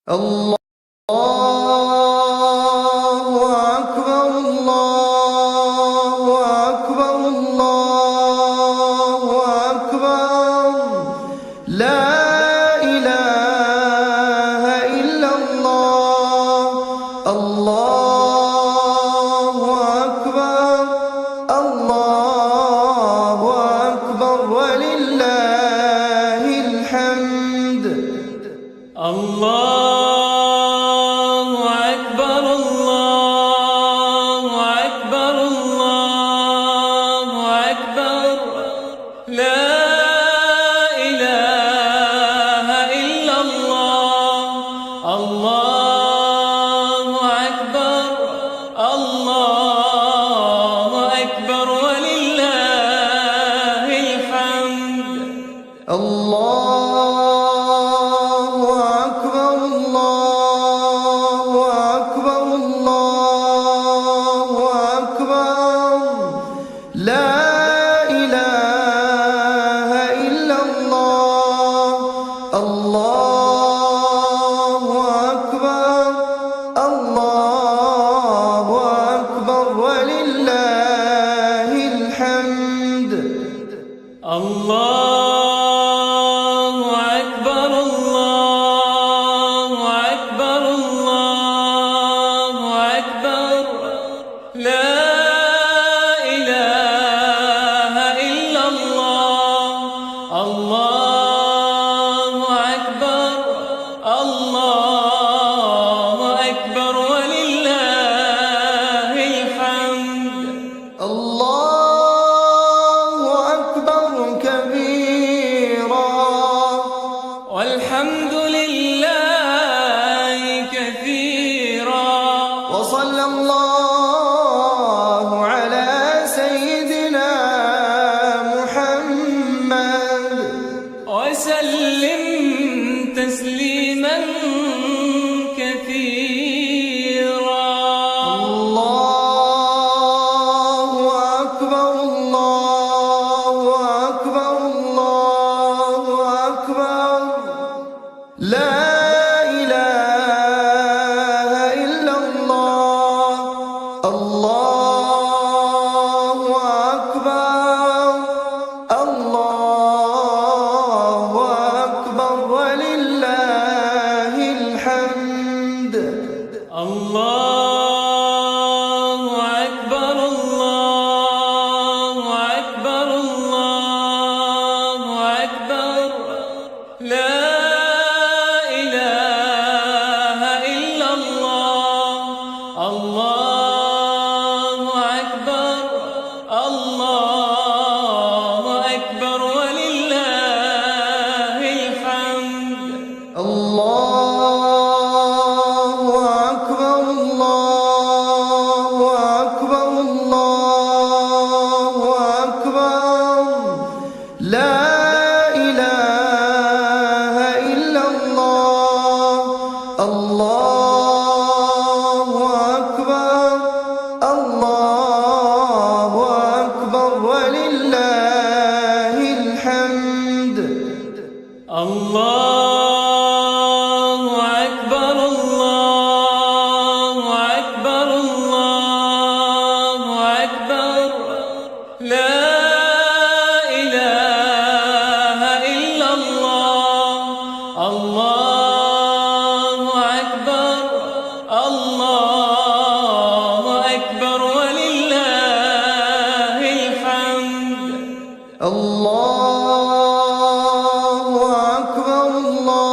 الله أكبر الله أكبر الله أكبر لا إله إلا الله الله أكبر الله أكبر ولله الحمد الله أكبر الله أكبر الله أكبر لا إله إلا الله الله أكبر الله أكبر ولله الحمد الله أكبر الله أكبر الله أكبر لا إله إلا الله الله أكبر الله أكبر ولله الحمد الله أكبر الله أكبر الله أكبر لا إله إلا الله الله أكبر الله أكبر ولله الحمد الله أكبر كبيرا والحمد لله كثيرا وصلى الله على سيدنا محمد وسلم تسليما كثيرا الله أكبر الله أكبر الله أكبر لا إله إلا الله الله أكبر الله أكبر ولله الحمد الله أكبر الله أكبر الله أكبر لا إله إلا الله الله أكبر الله أكبر ولله الحمد الله أكبر الله أكبر الله أكبر لا إله إلا الله الله أكبر الله أكبر ولله الحمد الله أكبر الله أكبر الله أكبر لا إله إلا الله الله أكبر الله أكبر ولله الحمد الله أكبر الله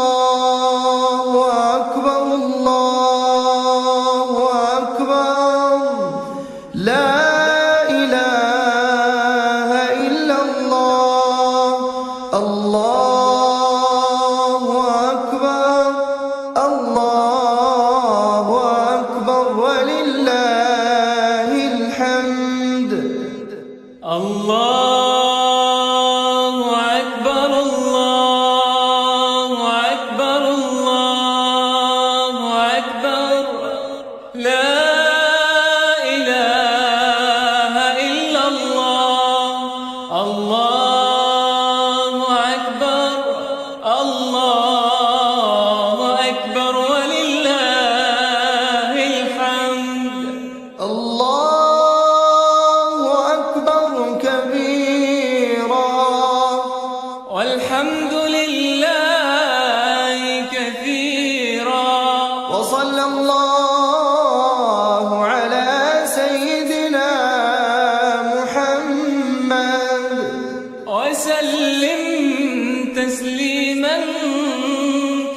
تسليما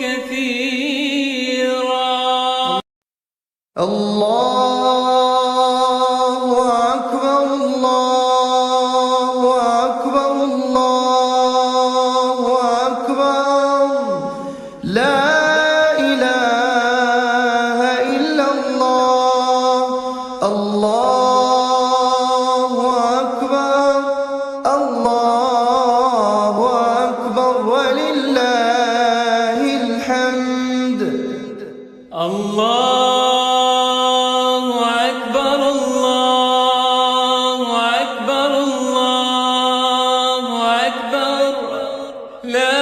كثيرا. الله أكبر الله أكبر الله أكبر لا إله إلا الله. الله أكبر الله أكبر ولله الحمد. الله أكبر الله أكبر الله أكبر لا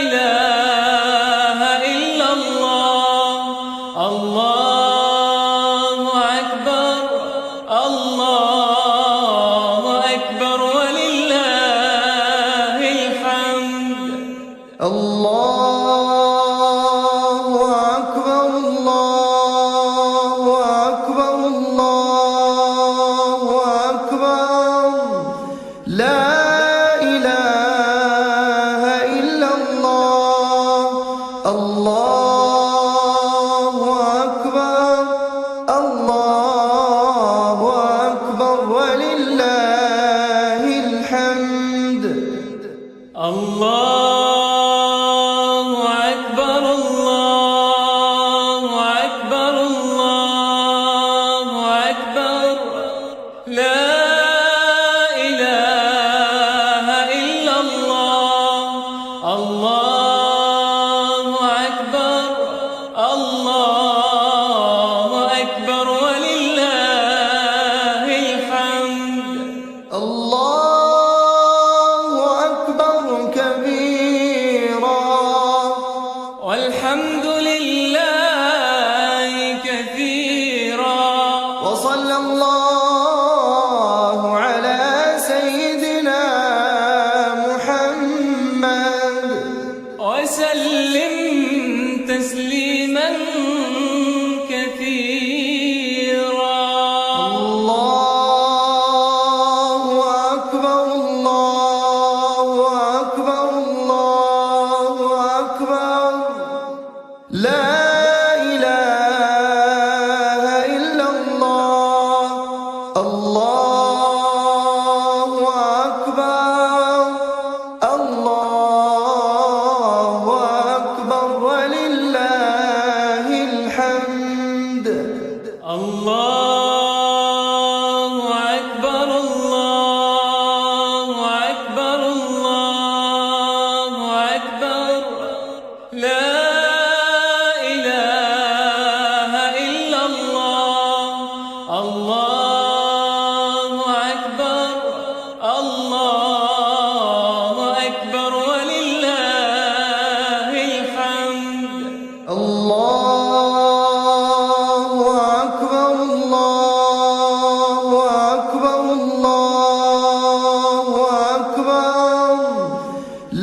إله إلا الله. الله أكبر الله أكبر ولله الحمد. الله أكبر الله أكبر الله أكبر لا إله إلا الله. الله أكبر الله أكبر ولله الحمد. الله أكبر الله أكبر الله أكبر لا إله إلا الله. الله أكبر الله أكبر ولله الحمد. الله أكبر كبيرا والحمد لله كثيرا. وصلى الله على سيدنا محمد وسلم تسليما كثيرا. الله أكبر الله أكبر الله أكبر لا إله إلا الله. الله أكبر الله أكبر ولله الحمد. الله أكبر الله أكبر الله أكبر لا إله إلا الله. الله أكبر الله أكبر ولله الحمد. الله أكبر الله أكبر الله أكبر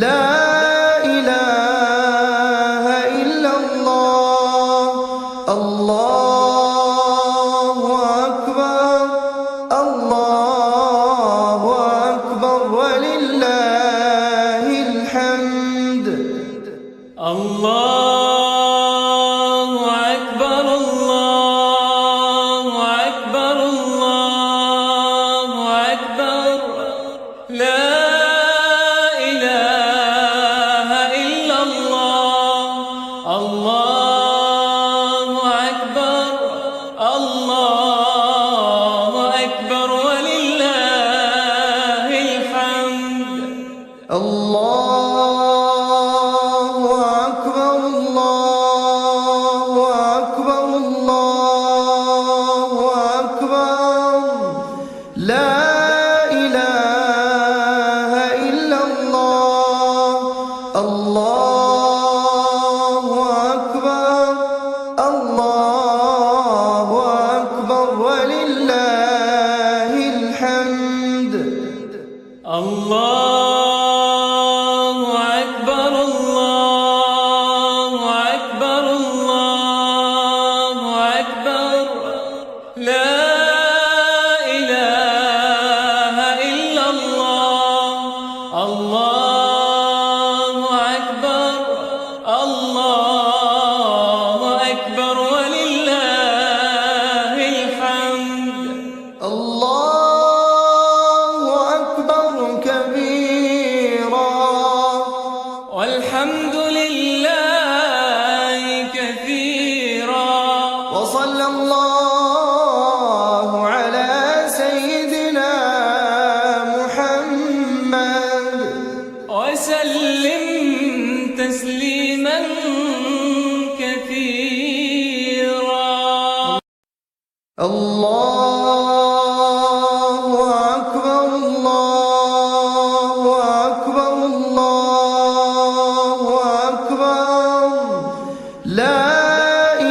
لا إله إلا الله. الله أكبر الله أكبر ولله الحمد. الله أكبر الله أكبر الله أكبر لا إله إلا الله. الله أكبر الله أكبر ولله الحمد. الله أكبر الله أكبر الله أكبر لا إله إلا الله. الله أكبر الله أكبر ولله الحمد. الله أكبر الله أكبر الله أكبر لا إله إلا الله. الله والحمد لله كثيرا وصلى الله على سيدنا محمد وسلم تسليما كثيرا. الله أكبر الله أكبر الله أكبر لا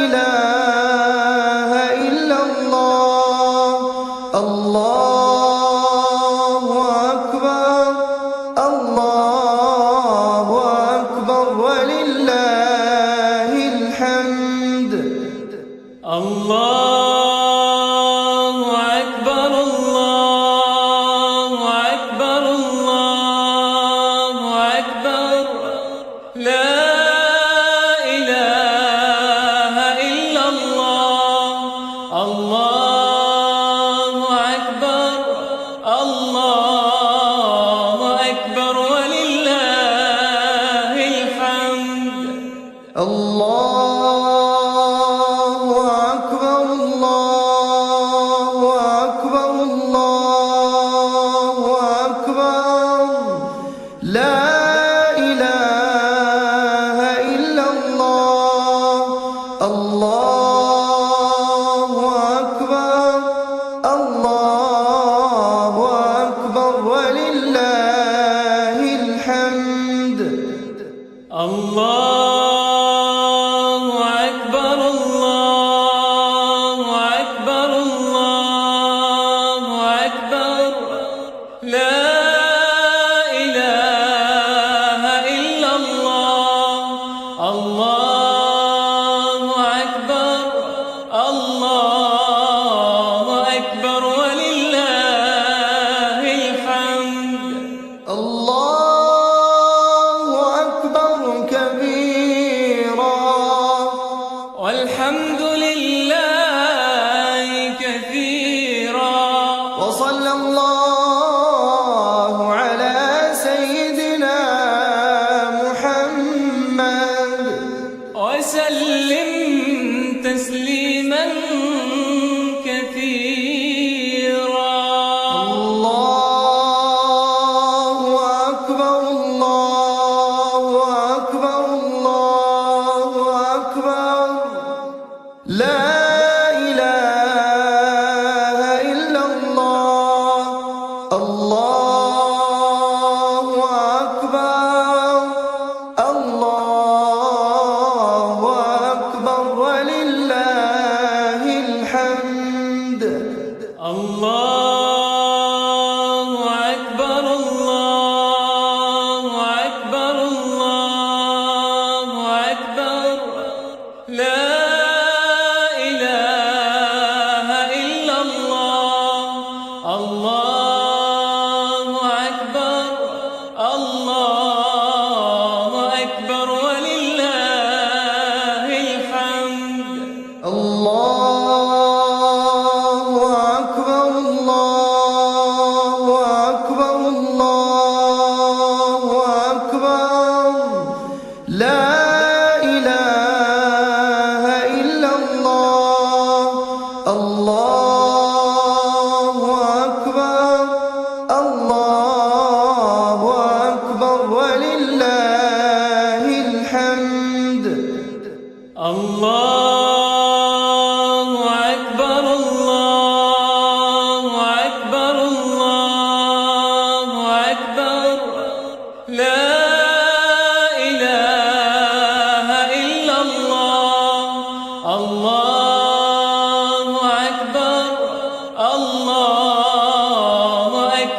إله إلا الله. الله أكبر الله أكبر ولله الحمد. الله أكبر الله أكبر الله أكبر لا إله إلا الله. الله أكبر الله أكبر ولله الحمد. الله أكبر الله أكبر الله أكبر لا إله إلا الله. الله أكبر الله أكبر ولله الحمد. الله أكبر الله أكبر الله أكبر لا إله إلا الله. الله أكبر الله أكبر ولله الحمد. الله أكبر كبيرا والحمد لله كثيرا وصلى الله على سيدنا محمد وسلم تسليما كثيرا. الله أكبر الله أكبر الله أكبر لا إله إلا الله. الله أكبر الله أكبر ولله الحمد. الله أكبر الله أكبر الله أكبر لا إله إلا الله. الله أكبر الله أكبر ولله الحمد. الله أكبر الله أكبر الله أكبر لا إله إلا الله. الله أكبر الله أكبر ولله الحمد. الله أكبر الله أكبر الله أكبر لا إله إلا الله. الله أكبر الله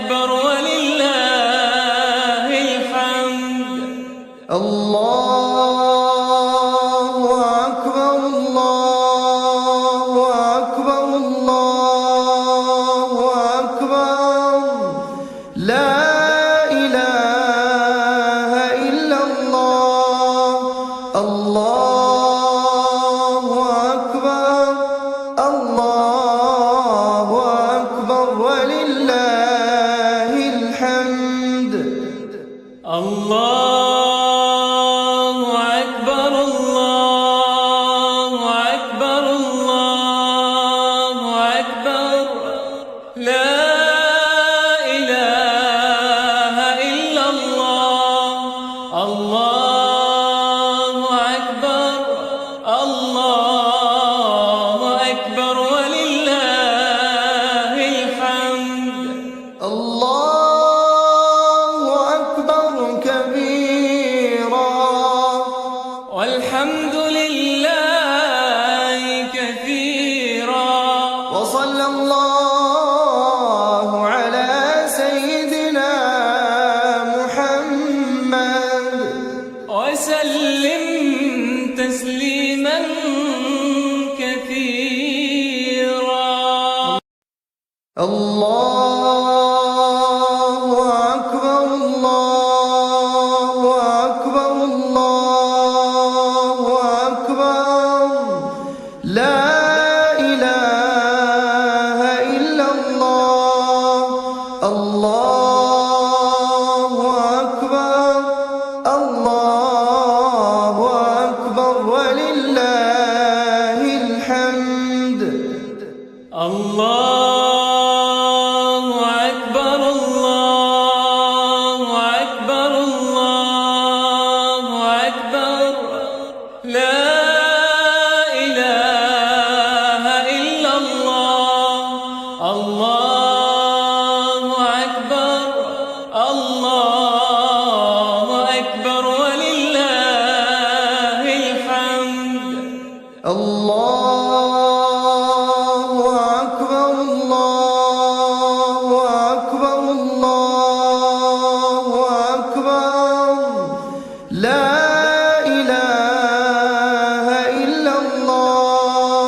أكبر ولله الحمد. الله أكبر الله أكبر الله أكبر لا إله إلا الله. الله أكبر الله أكبر ولله الحمد. الله وسلم تسليما كثيرا. الله أكبر الله أكبر الله أكبر لا إله إلا الله. الله أكبر الله أكبر ولله الحمد. الله أكبر الله أكبر الله أكبر لا إله إلا الله. الله أكبر الله أكبر ولله الحمد. الله أكبر الله أكبر الله أكبر لا إله إلا الله.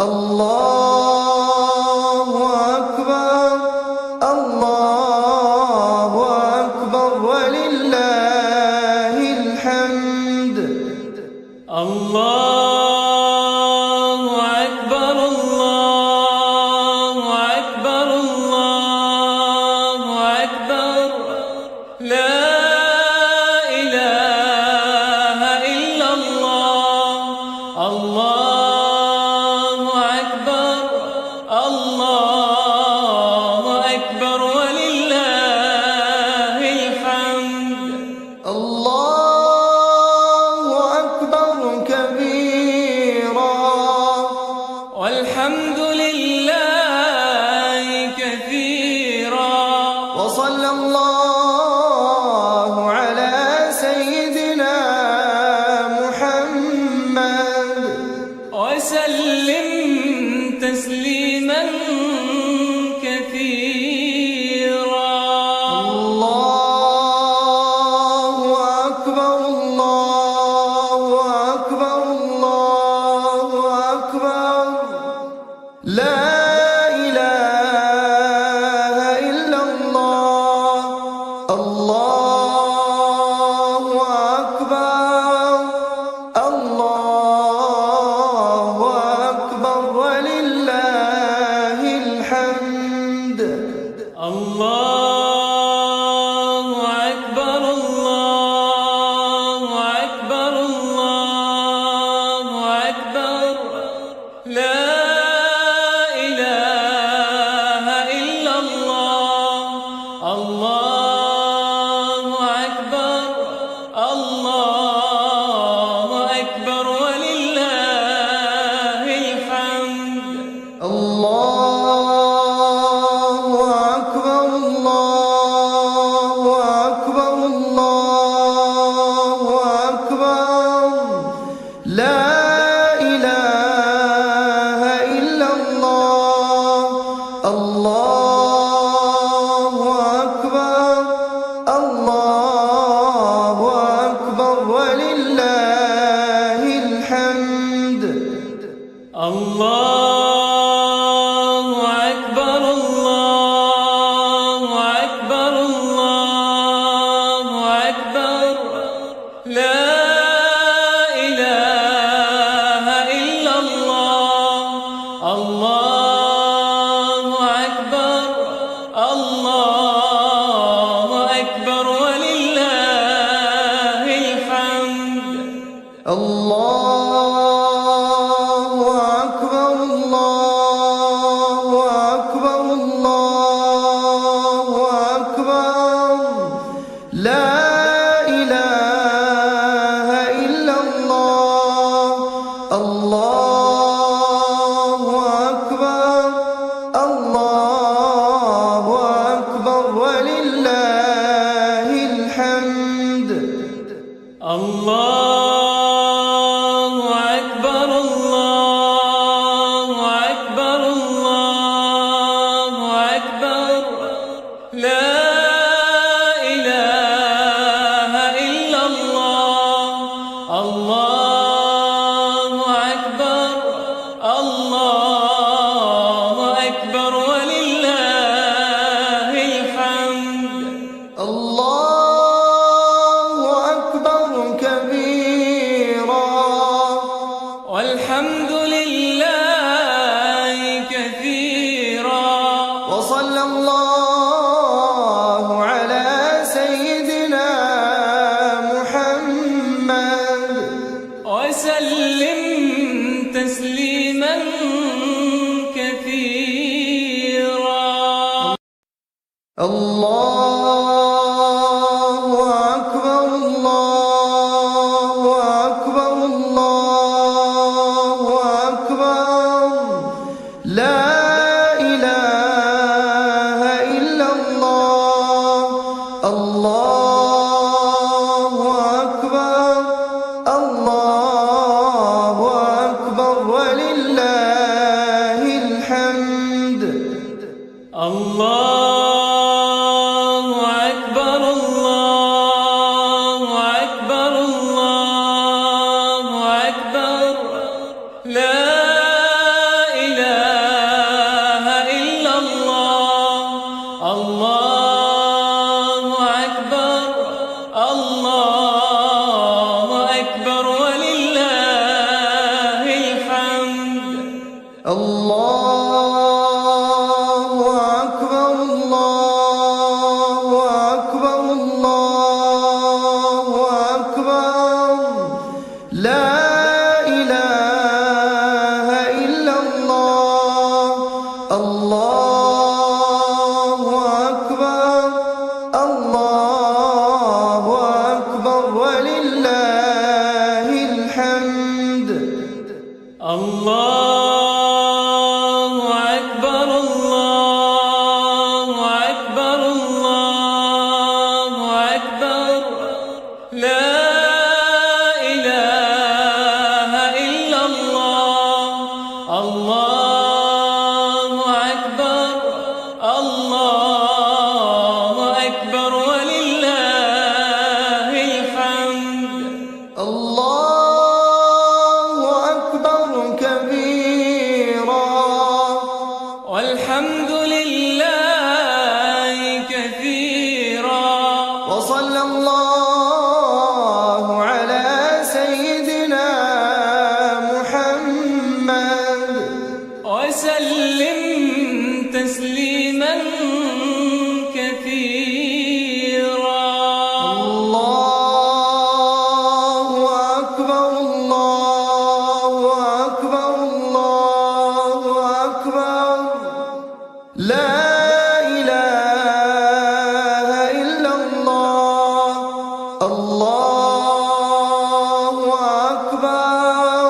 الله أكبر الله أكبر ولله الحمد. الله أكبر الله أكبر الله أكبر لا إله إلا الله. الله أكبر الله أكبر ولله الحمد. الله أكبر كبيرا والحمد لله كثيرا. وصلى الله على سيدنا محمد وسلم تسليما كثيرا. الله أكبر الله أكبر الله أكبر لا إله إلا الله. الله أكبر الله أكبر ولله الحمد. الله أكبر الله أكبر الله أكبر لا إله إلا الله. الله أكبر الله أكبر ولله الحمد. الله أكبر الله أكبر الله أكبر لا إله إلا الله. الله أكبر الله أكبر ولله الحمد. الله أكبر الله أكبر الله أكبر لا إله إلا الله. الله أكبر الله أكبر ولله الحمد. الله أكبر الله أكبر الله أكبر لا إله إلا الله. الله أكبر الله أكبر ولله الحمد. الله أكبر الله أكبر الله أكبر لا إله إلا الله. الله أكبر الله أكبر ولله الحمد. الله أكبر كبيرا والحمد لله كثيرا وصلى الله على سيدنا محمد وسلم تسليما كثيرا. الله أكبر الله أكبر الله أكبر لا إله إلا الله. الله أكبر الله أكبر ولله الحمد. الله أكبر الله أكبر الله أكبر لا إله إلا الله. الله أكبر الله أكبر ولله الحمد. الله أكبر الله أكبر الله أكبر لا إله إلا الله. الله أكبر الله أكبر ولله الحمد. الله أكبر الله أكبر الله أكبر لا إله إلا الله. الله أكبر الله أكبر ولله الحمد. الله أكبر كبيرا والحمد لله كثيرا وصلى الله على سيدنا محمد وسلم تسليما كثيرا. الله أكبر الله أكبر الله أكبر لا إله إلا الله. الله أكبر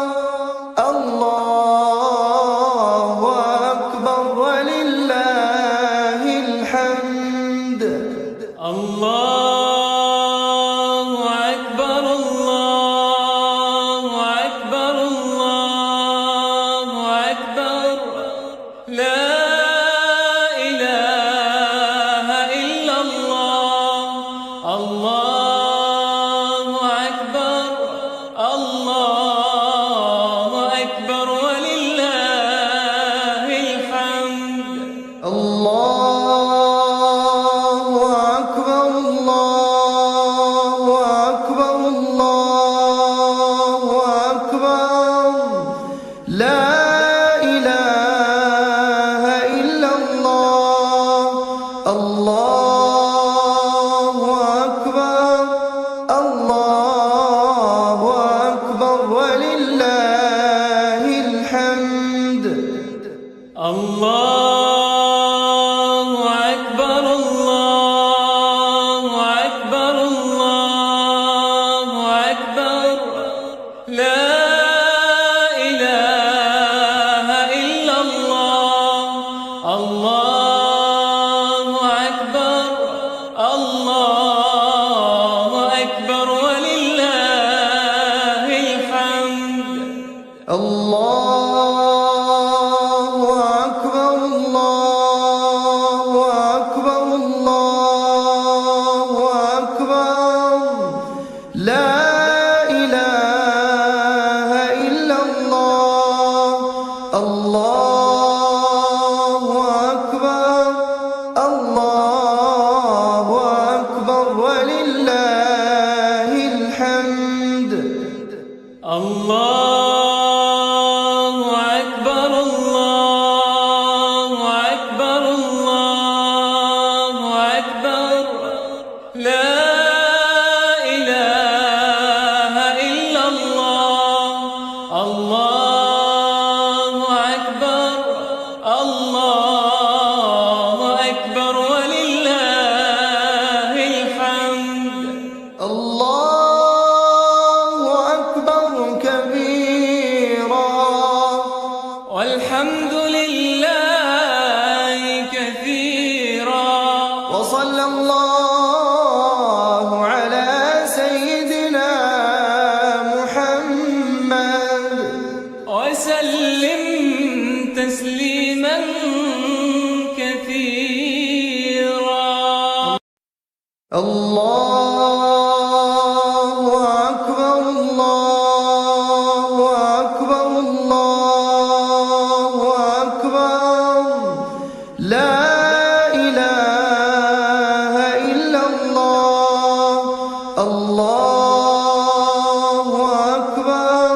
الله أكبر ولله الحمد. الله أكبر الله أكبر الله أكبر لا إله إلا الله. الله أكبر الله أكبر ولله الحمد. الله أكبر الله أكبر الله أكبر لا إله إلا الله. الله أكبر الله أكبر ولله الحمد. الله أكبر الله أكبر الله أكبر لا إله إلا الله. الله أكبر الله أكبر ولله الحمد. الله أكبر الله أكبر الله أكبر لا إله الله أكبر الله أكبر الله أكبر لا إله إلا الله الله أكبر الله أكبر ولله الحمد الله أكبر كبيرا والحمد لله كثيرا وصلى الله على سيدنا محمد وسلم تسليما كثيرا الله أكبر الله أكبر الله أكبر لا إله إلا الله الله أكبر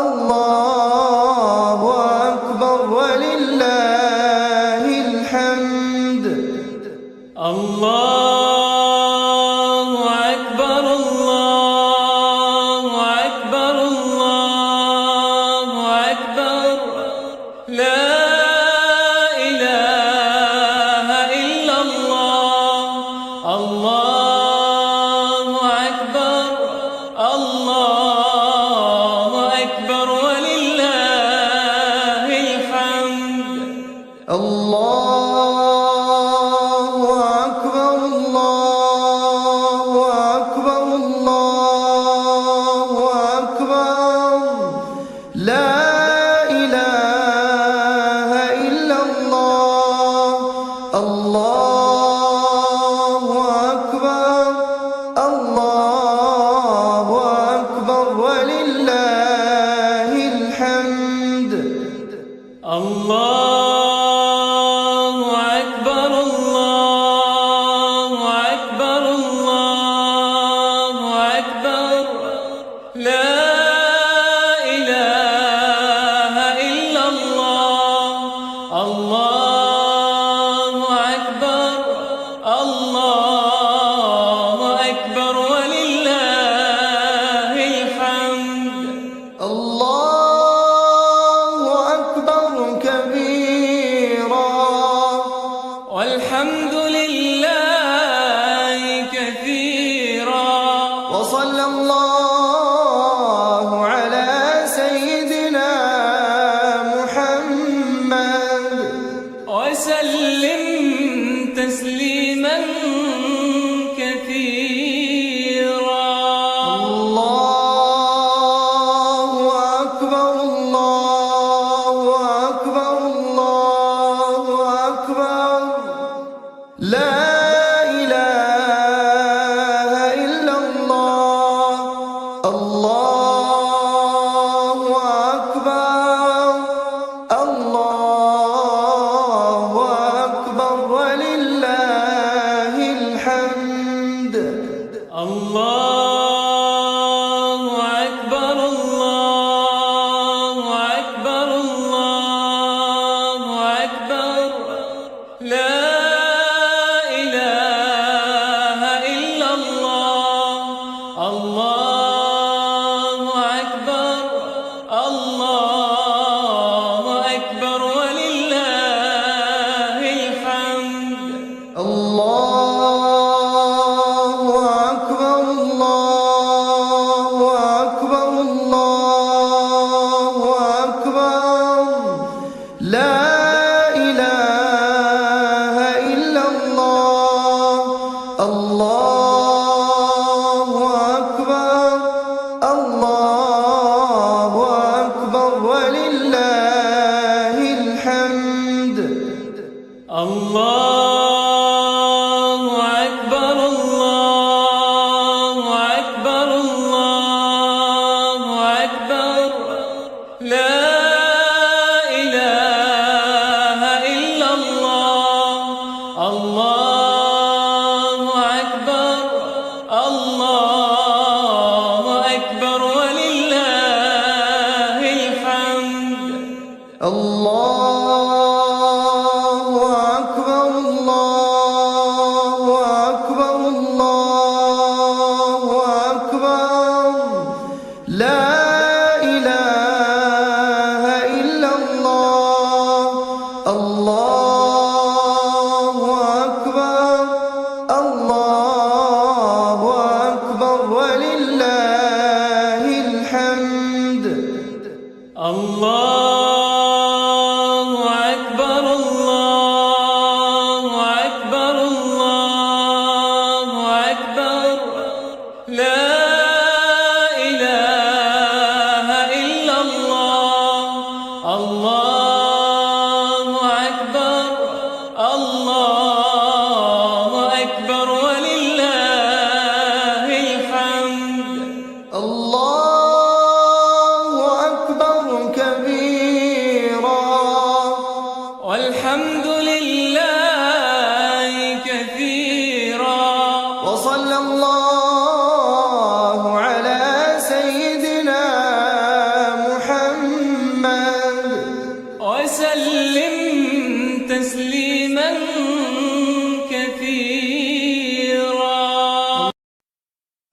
الله أكبر ولله الحمد الله أكبر الله أكبر الله أكبر لا إله إلا الله الله أكبر الله أكبر ولله الحمد الله أكبر الله أكبر الله أكبر لا إله إلا الله الله أكبر الله أكبر ولله الحمد الله أكبر الله أكبر الله أكبر لا إله إلا الله الله أكبر الله أكبر ولله الحمد الله أكبر كبيرا والحمد لله كثيرا وصلى الله على سيدنا محمد وسلم تسليما كثيرا الله أكبر الله أكبر الله أكبر لا إله إلا الله الله أكبر الله أكبر ولله الحمد الله أكبر الله أكبر الله أكبر لا إله إلا الله الله لا إله إلا الله. الله أكبر الله أكبر ولله الحمد. الله أكبر الله أكبر الله أكبر لا إله إلا الله. الله أكبر الله أكبر ولله الحمد. الله أكبر كبيرا والحمد لله كثيرا وصلى الله على سيدنا محمد وسلم تسليما كثيرا.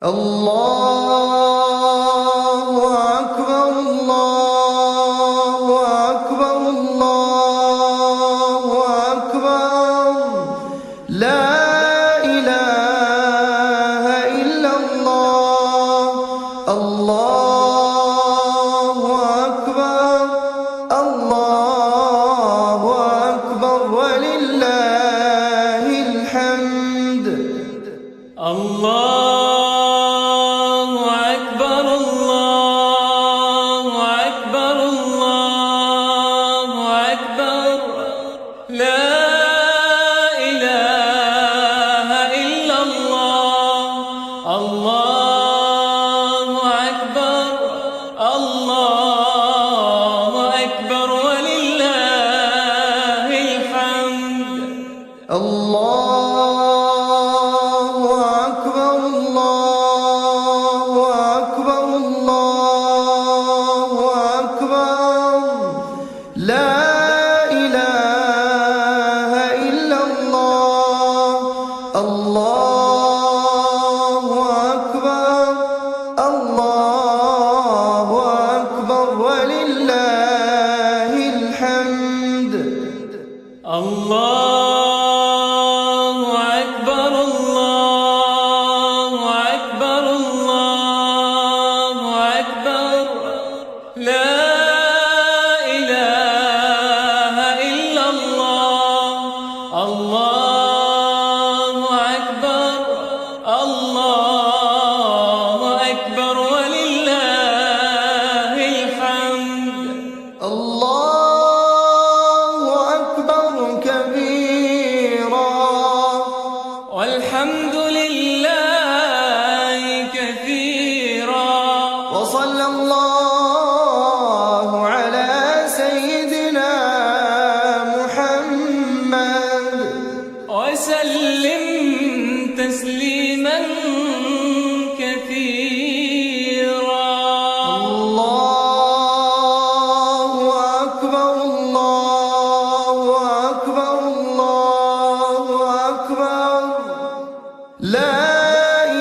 الله أكبر الله أكبر الله أكبر لا إله إلا الله. الله أكبر الله أكبر ولله الحمد. الله أكبر الله أكبر الله أكبر لا إله إلا الله. الله أكبر الله أكبر ولله الحمد. الله أكبر الله أكبر الله أكبر لا إله إلا الله. الله أكبر الله أكبر ولله الحمد. الله أكبر الله أكبر الله أكبر لا إله إلا الله. الله أكبر الله أكبر ولله الحمد. الله أكبر كبيرا والحمد لله كثيرا وصلى الله على سيدنا محمد وسلم تسليما كثيرا. الله أكبر الله أكبر الله أكبر لا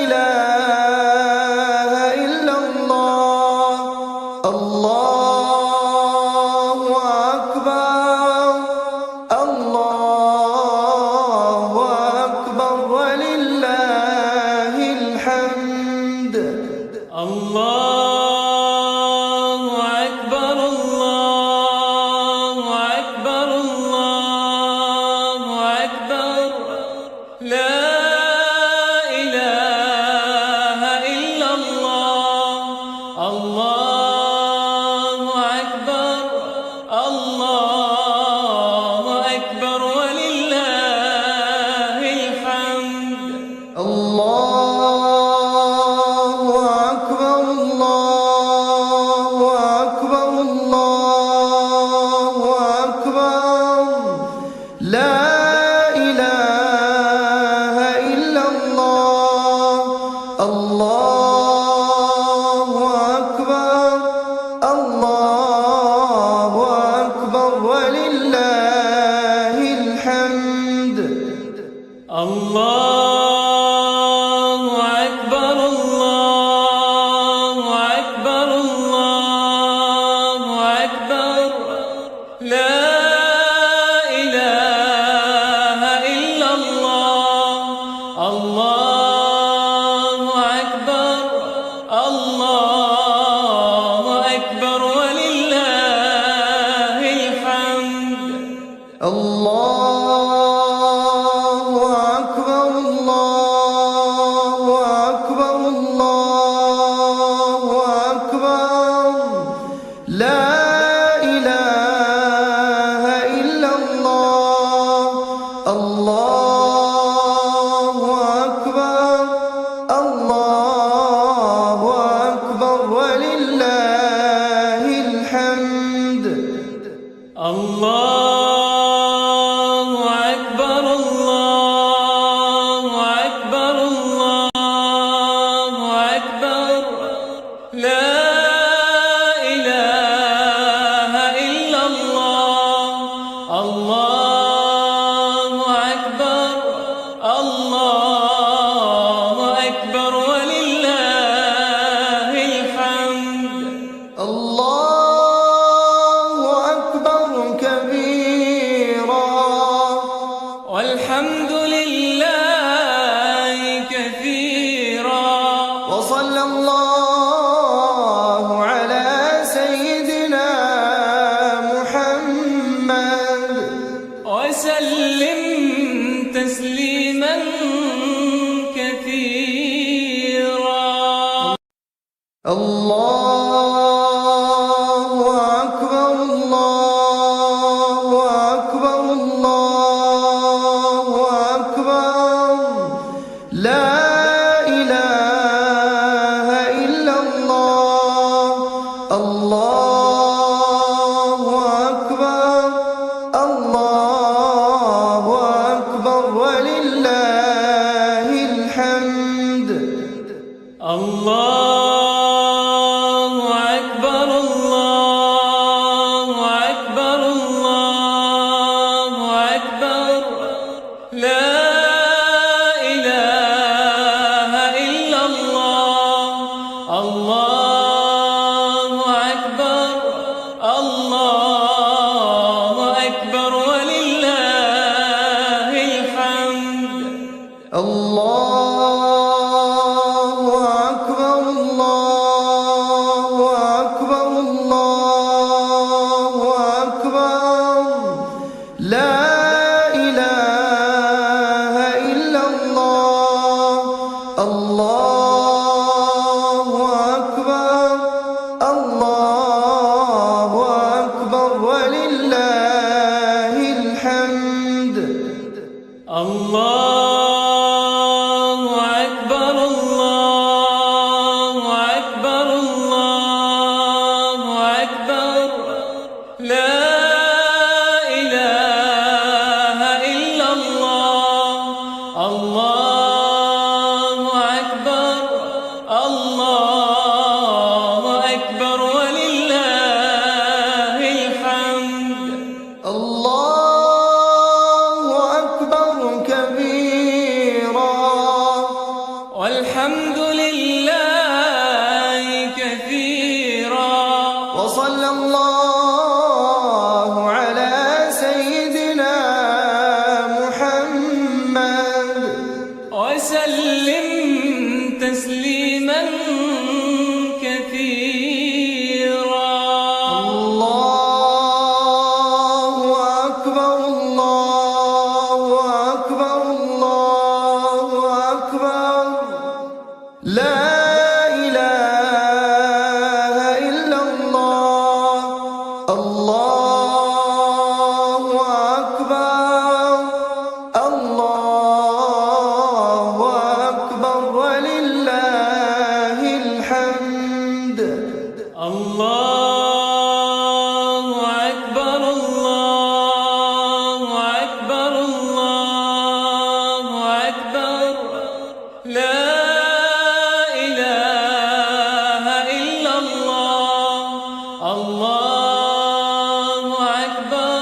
إله إلا الله. الله أكبر الله أكبر ولله الحمد. الله أكبر الله أكبر الله أكبر لا إله إلا الله. الله أكبر الله أكبر ولله الحمد. الله أكبر الله أكبر الله أكبر لا إله إلا الله. الله أكبر لا إله إلا الله. الله أكبر الله أكبر ولله الحمد. الله أكبر الله أكبر الله أكبر لا إله إلا الله. الله أكبر الله أكبر ولله الحمد. الله أكبر كبيرا والحمد لله كثيرا وصلى الله على سيدنا محمد وسلم تسليما كثيرا. الله أكبر الله أكبر الله أكبر لا إله إلا الله. الله أكبر الله أكبر ولله الحمد. الله أكبر الله أكبر الله أكبر لا إله إلا الله. الله أكبر الله أكبر ولله الحمد. الله أكبر الله أكبر الله أكبر لا إله إلا الله. الله أكبر الله أكبر ولله الحمد. الله أكبر الله أكبر الله أكبر لا إله إلا الله. الله أكبر الله أكبر ولله الحمد. الله أكبر كبيرا والحمد لله كثيرا وصلى الله على سيدنا محمد وسلم تسليما كثيرا. الله أكبر الله أكبر الله أكبر لا إله إلا الله. الله أكبر الله أكبر ولله الحمد. الله أكبر الله أكبر الله أكبر لا إله إلا الله. الله أكبر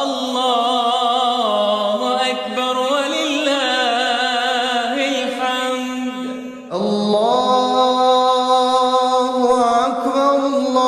الله أكبر ولله الحمد. الله أكبر الله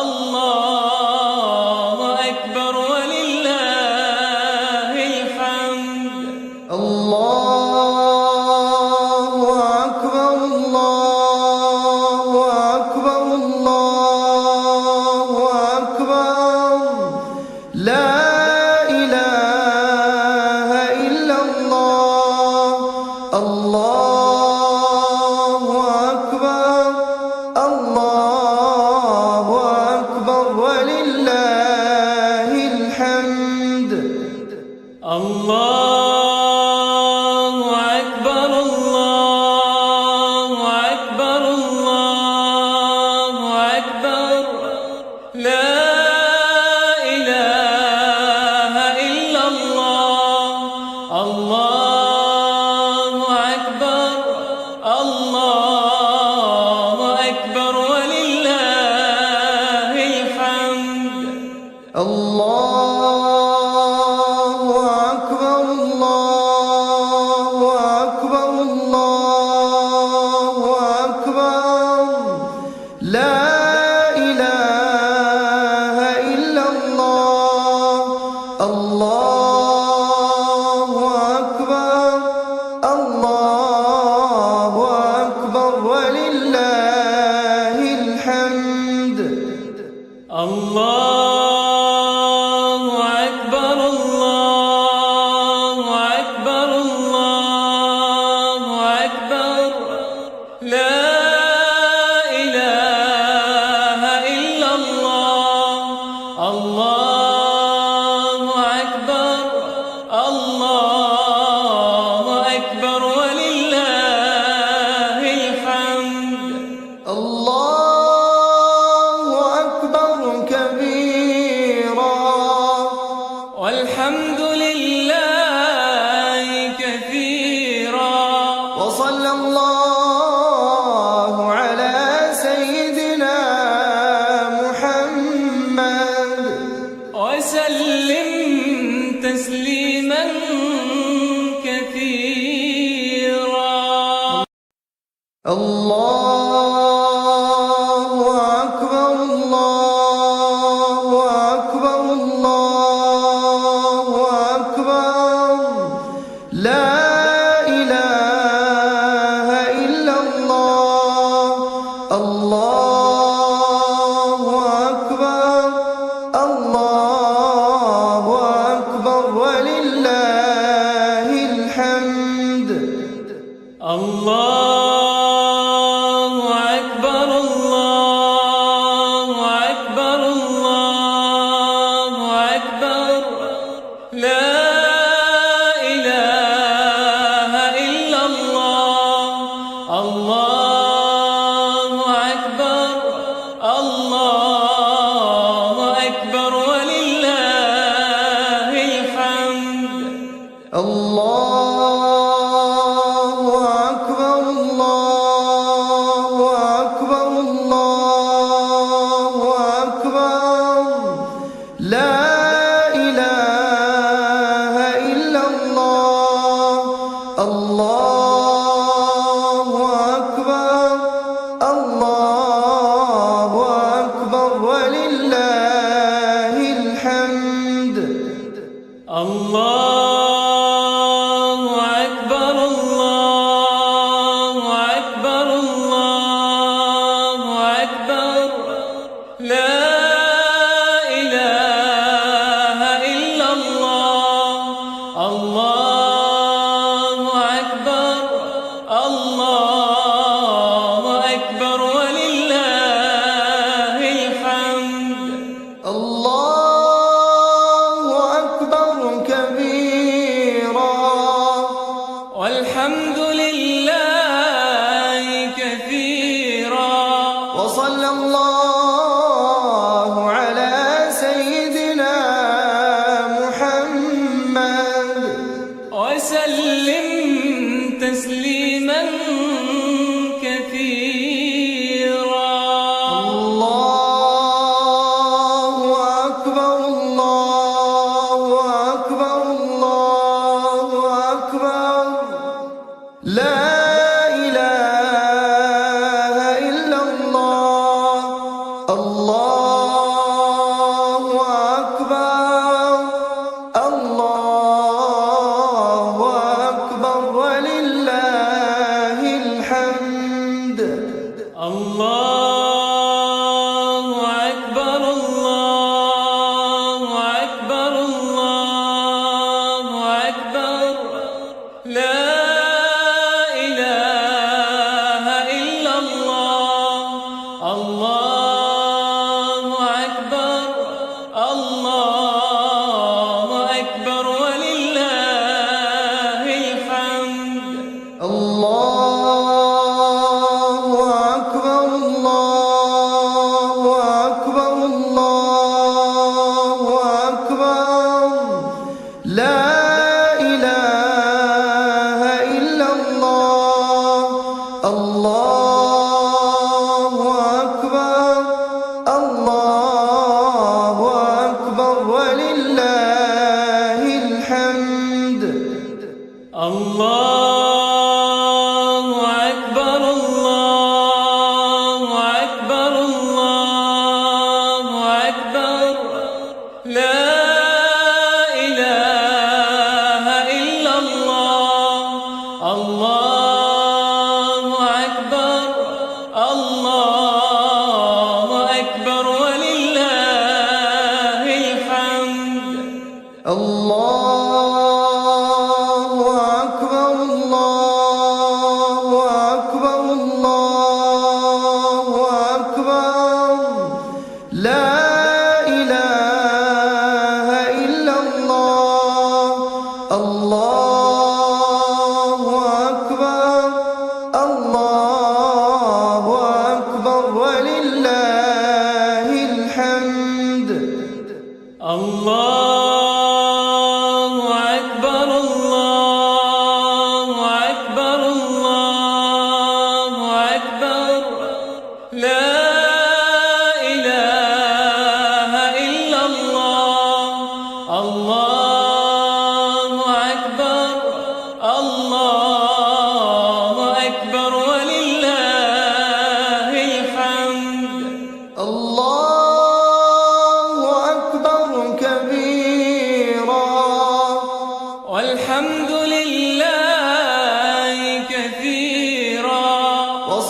الله أكبر ولله الحمد. الله أكبر الله أكبر الله أكبر لا إله إلا الله. الله أكبر الله أكبر ولله الحمد. الله أكبر الله أكبر الله أكبر لا إله إلا الله. الله أكبر وصلى الله على سيدنا محمد وسلم تسليما كثيرا. الله أكبر الله أكبر الله أكبر لا إله إلا الله. الله أكبر الله أكبر ولله الحمد. الله أكبر الله أكبر الله أكبر لا إله إلا الله. الله أكبر الله أكبر ولله الحمد. الله أكبر الله أكبر الله أكبر لا إله إلا الله. الله أكبر الله أكبر ولله الحمد. الله أكبر الله أكبر الله أكبر لا إله إلا الله. الله أكبر الله أكبر ولله الحمد. الله أكبر كبيرا والحمد لله كثيرا. وصلى الله على سيدنا محمد وسلم تسليما كثيرا. الله أكبر الله أكبر الله أكبر لا إله إلا الله. الله أكبر الله أكبر ولله الحمد. الله أكبر الله أكبر الله أكبر لا إله إلا الله. الله أكبر الله أكبر ولله الحمد. الله أكبر الله أكبر الله أكبر لا إله إلا الله. الله أكبر الله أكبر ولله الحمد. الله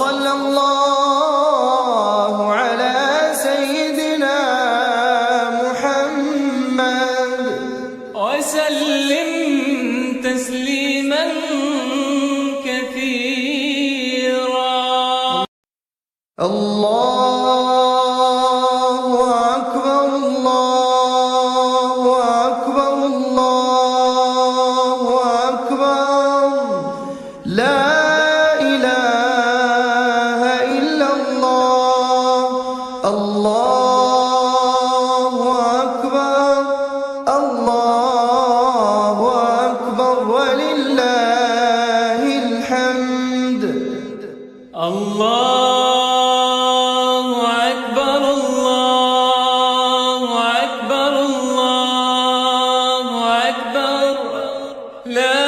وصلى الله على سيدنا محمد وسلم تسليما كثيرا. الله أكبر الله أكبر الله أكبر لا إله إلا الله. الله أكبر الله أكبر ولله الحمد. الله أكبر الله أكبر الله أكبر لا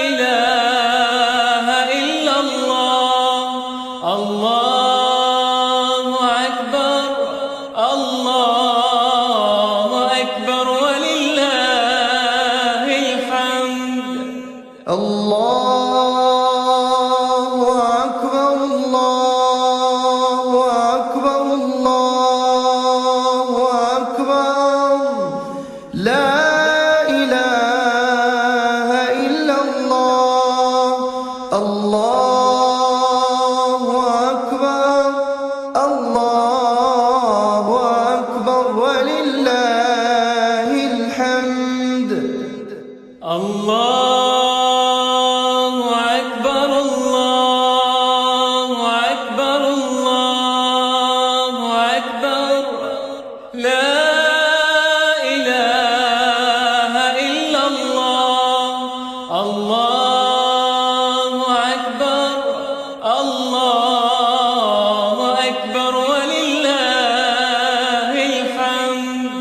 إله إلا الله. الله أكبر الله أكبر ولله الحمد. الله أكبر الله أكبر الله أكبر لا إله إلا الله. الله أكبر الله أكبر ولله الحمد. الله أكبر الله أكبر الله أكبر لا إله إلا الله. الله أكبر الله أكبر ولله الحمد.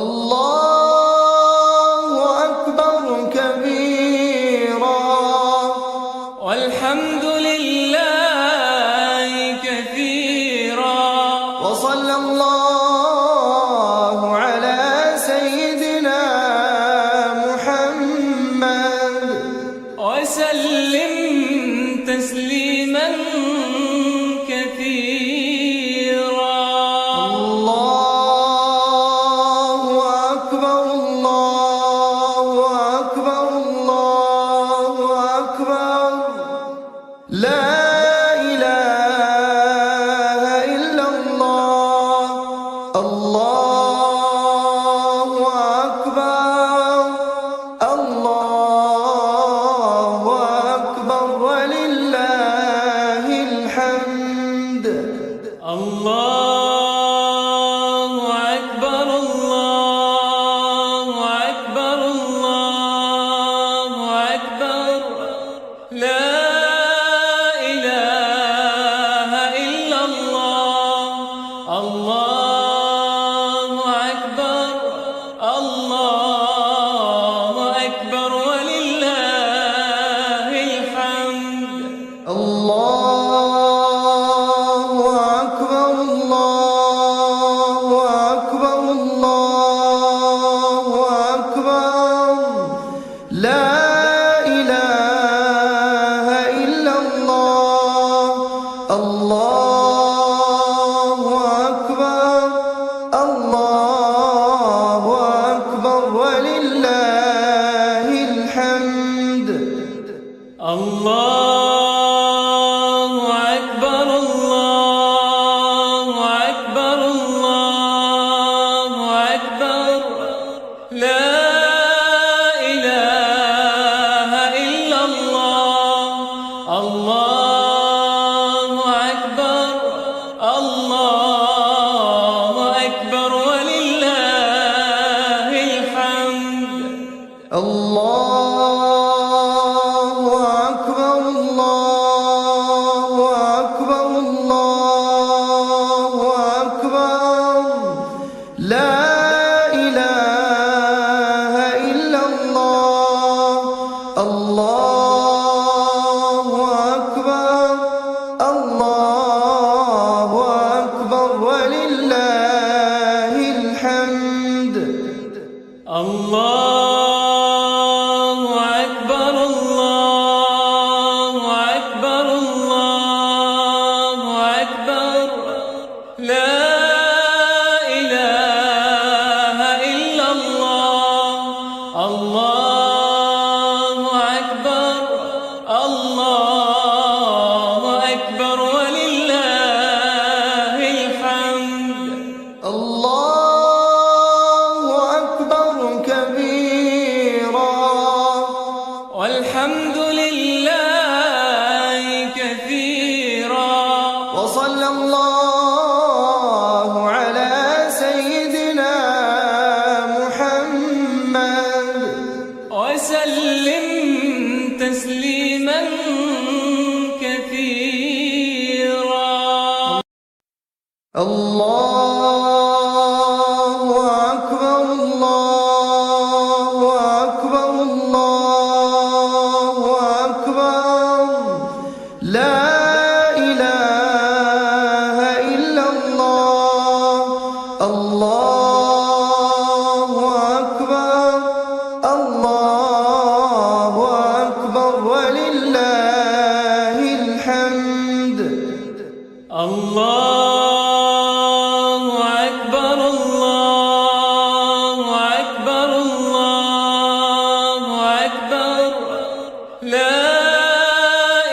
الله أكبر كبيرا والحمد لله كثيرا. وصلى الله على سيدنا محمد وسلم تسليما كثيرا. الله أكبر الله أكبر الله أكبر لا إله إلا الله. الله أكبر الله أكبر ولله الحمد. الله أكبر الله أكبر الله أكبر لا إله إلا الله. الله أكبر الله أكبر ولله الحمد. الله أكبر الله أكبر الله أكبر لا إله إلا الله. الله أكبر الله أكبر ولله الحمد. الله أكبر الله أكبر الله أكبر لا إله إلا الله. الله أكبر الله أكبر ولله الحمد. الله أكبر الله الله أكبر الله أكبر الله أكبر لا إله إلا الله الله أكبر الله أكبر ولله الحمد الله أكبر الله أكبر الله أكبر لا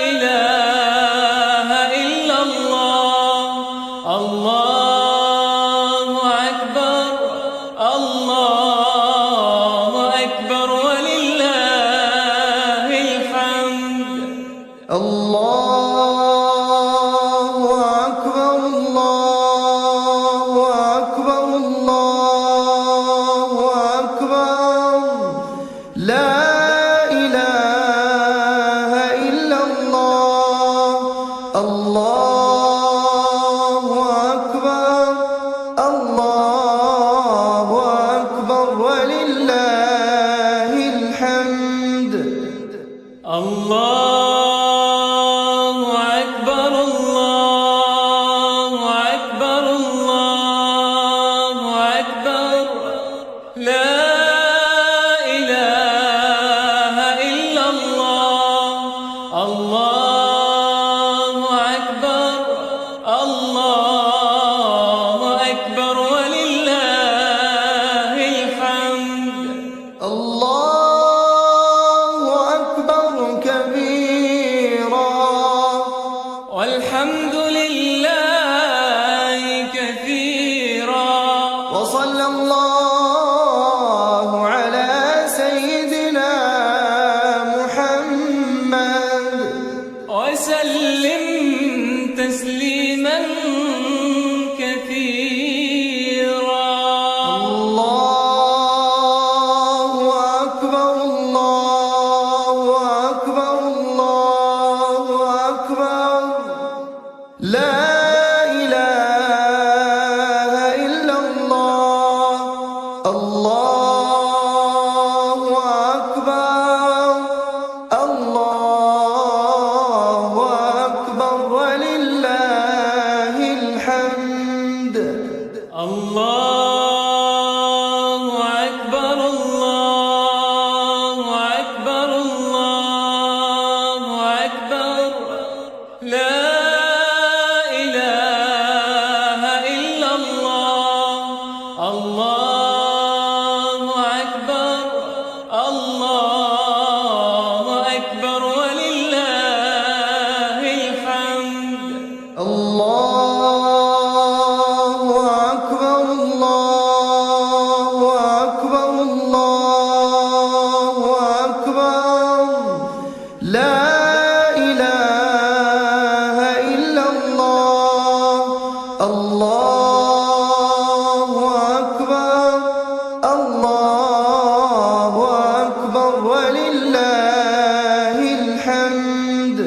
إله إلا الله الله أكبر الله أكبر ولله الحمد الله أكبر الله أكبر الله أكبر لا إله إلا الله الله أكبر الله أكبر ولله الحمد الله أكبر الله أكبر الله أكبر لا إله إلا الله الله أكبر الله أكبر ولله الحمد الله أكبر كبيرا والحمد لله كثيرا وصلى الله على سيدنا محمد وسلم تسليما كثيرا الله أكبر الله أكبر الله أكبر لا إله إلا الله الله أكبر الله أكبر ولله الحمد الله أكبر الله أكبر الله أكبر لا إله إلا الله الله أكبر الله أكبر ولله الحمد الله أكبر الله أكبر الله أكبر لا إله إلا الله الله أكبر الله أكبر ولله الحمد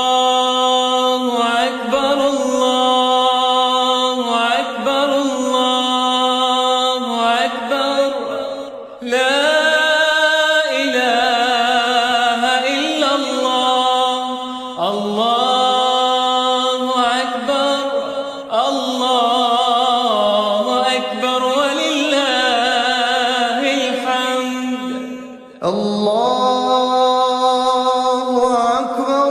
الله أكبر الله أكبر الله أكبر لا إله إلا الله الله أكبر الله أكبر ولله الحمد الله أكبر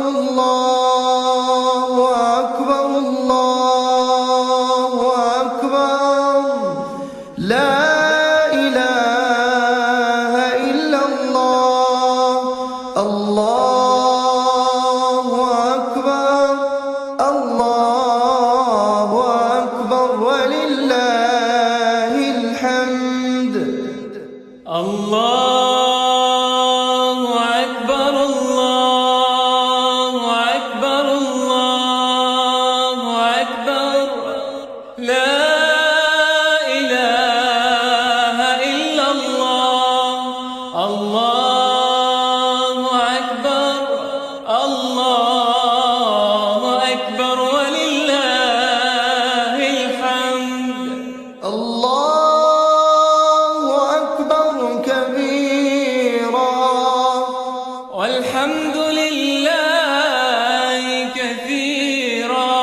والحمد لله كثيرا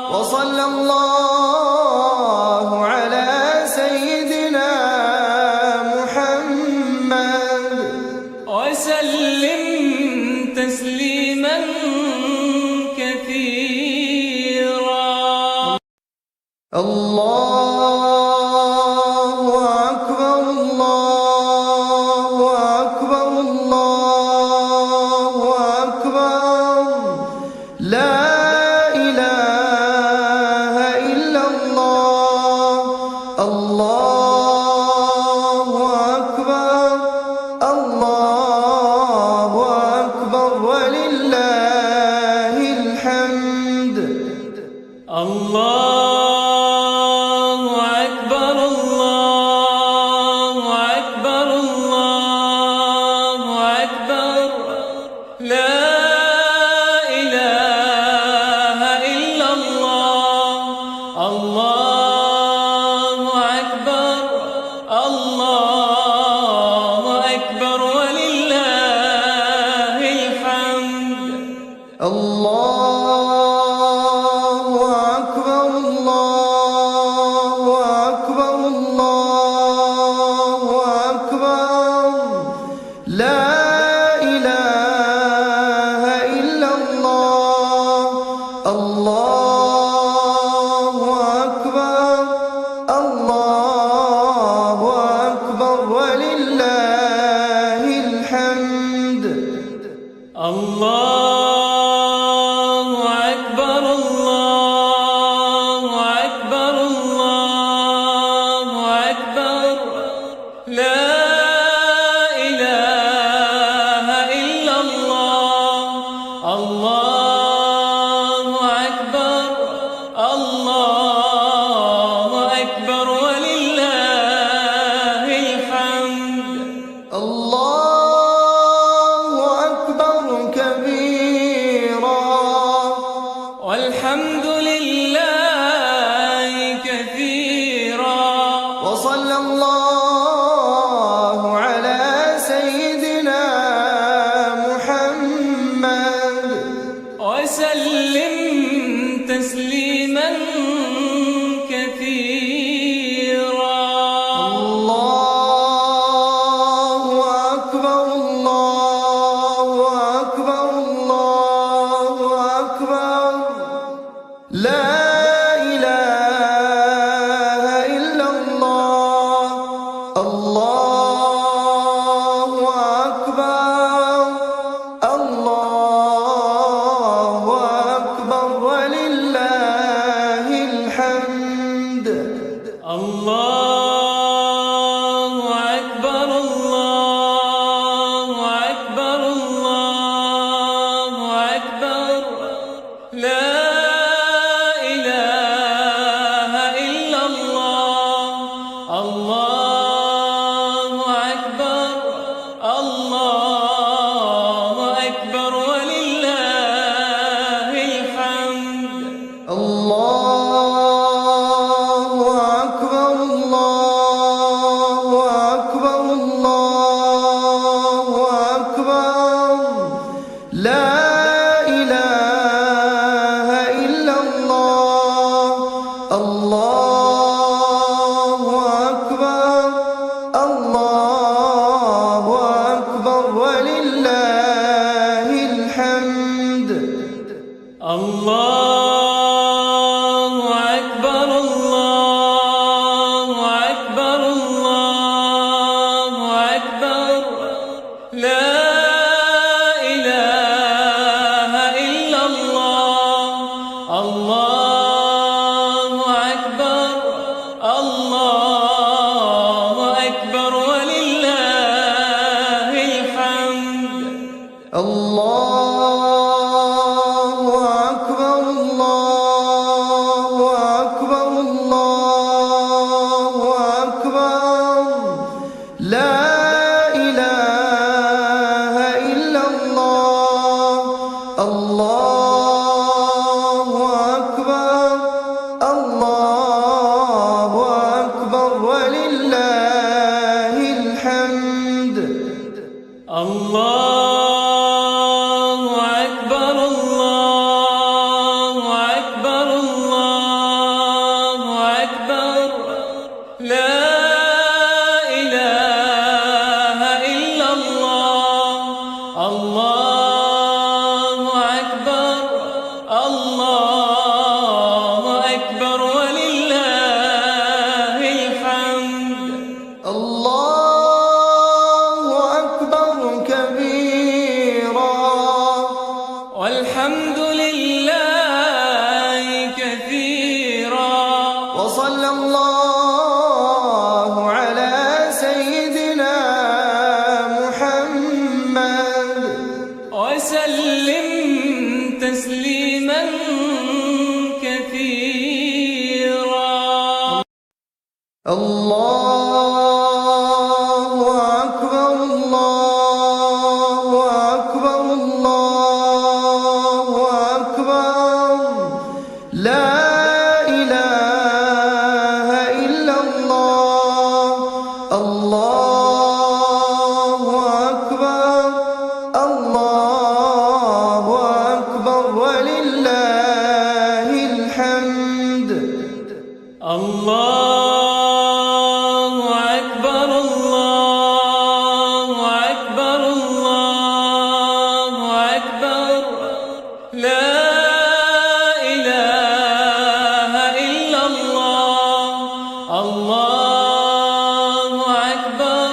وصلى الله على سيدنا محمد وسلم تسليما كثيرا. الله أكبر الله أكبر الله أكبر لا إله إلا الله. الله أكبر الله أكبر ولله الحمد. الله أكبر الله أكبر الله أكبر لا إله إلا الله. الله أكبر الله أكبر ولله الحمد. الله أكبر الله أكبر الله أكبر لا إله إلا الله. الله أكبر الله أكبر ولله الحمد. الله أكبر الله أكبر الله أكبر لا إله إلا الله. الله أكبر الله أكبر ولله الحمد. الله أكبر كبيرا والحمد لله كثيرا وصلى الله على سيدنا محمد وسلم تسليما كثيرا. الله أكبر الله أكبر الله أكبر لا إله إلا الله. الله أكبر الله أكبر ولله الحمد. الله أكبر الله أكبر الله أكبر لا إله إلا الله. الله أكبر الله أكبر ولله الحمد. الله أكبر الله أكبر الله أكبر لا إله إلا الله. الله أكبر الله أكبر ولله الحمد. الله أكبر الله أكبر الله أكبر لا إله إلا الله. الله أكبر الله أكبر ولله الحمد. الله أكبر الله أكبر الله أكبر لا إله إلا الله. الله أكبر الله أكبر ولله الحمد. الله الله أكبر الله أكبر ولله الحمد الله أكبر كبيرا والحمد لله كثيرا وصلى الله على سيدنا محمد وسلم تسليما كثيرا الله أكبر الله أكبر الله أكبر لا إله إلا الله الله أكبر الله أكبر ولله الحمد الله أكبر الله أكبر الله أكبر لا إله إلا الله الله أكبر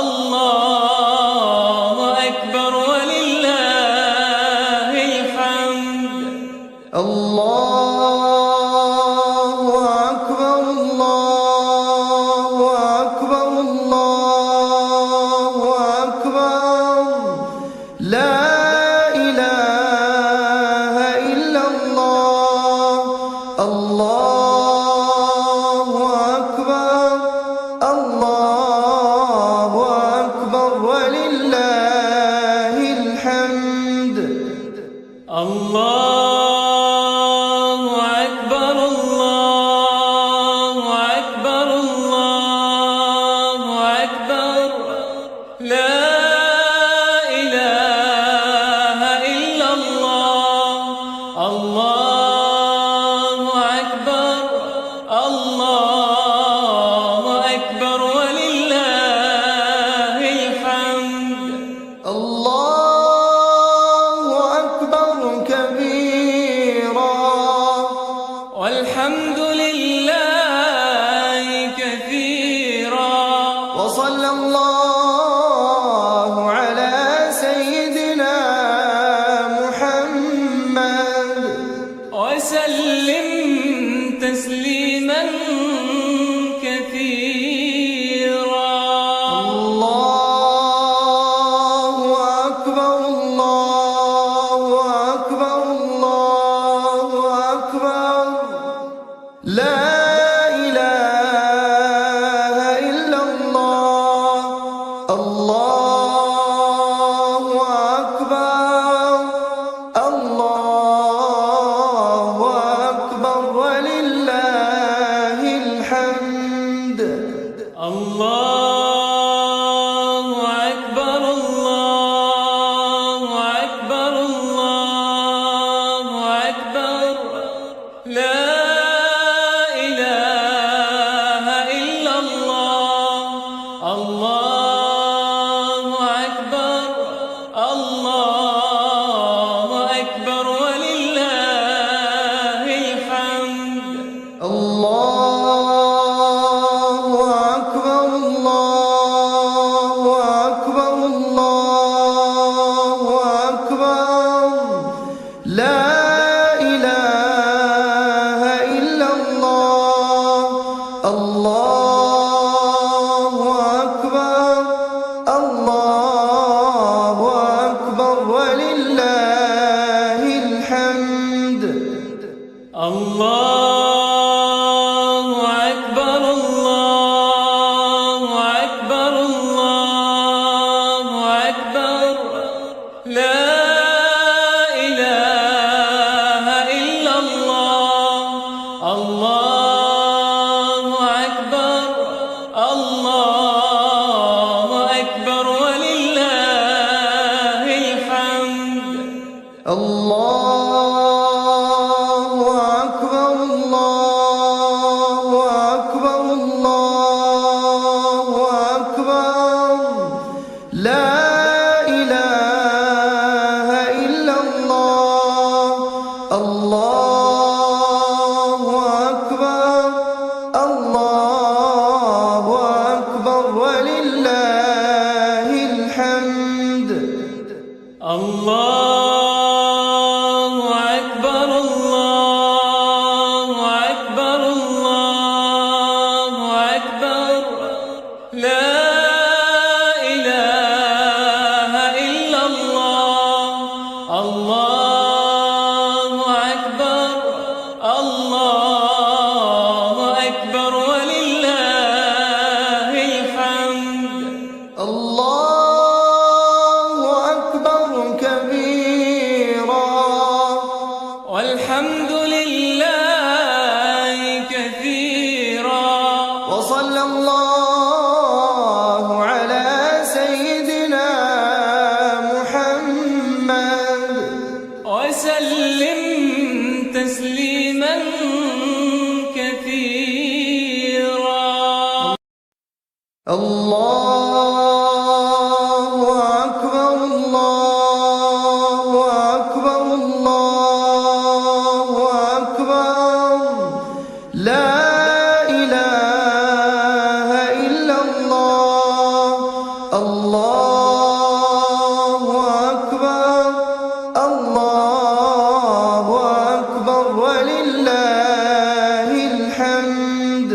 الله أكبر ولله الحمد الله أكبر الله أكبر الله أكبر لا إله إلا الله الله أكبر الله أكبر ولله الحمد الله أكبر الله أكبر الله أكبر لا إله إلا الله الله أكبر الله أكبر ولله الحمد الله أكبر كبيرا والحمد لله كثيرا وصلى الله على سيدنا محمد وسلم تسليما كثيرا الله أكبر الله أكبر الله أكبر لا إله إلا الله الله أكبر الله أكبر ولله الحمد الله أكبر الله أكبر الله أكبر لا إله إلا الله الله أكبر الله أكبر ولله الحمد الله أكبر الله أكبر الله أكبر لا إله إلا الله الله أكبر الله أكبر ولله الحمد الله أكبر الله أكبر الله أكبر لا إله إلا الله الله أكبر الله أكبر ولله الحمد الله أكبر الله أكبر الله أكبر لا إله الله أكبر الله أكبر الله أكبر لا إله إلا الله الله أكبر الله أكبر ولله الحمد الله أكبر كبيرا والحمد لله كثيرا وصلى الله على سيدنا محمد وسلم تسليما كثيرا الله أكبر الله أكبر الله أكبر لا إله إلا الله الله أكبر الله أكبر ولله الحمد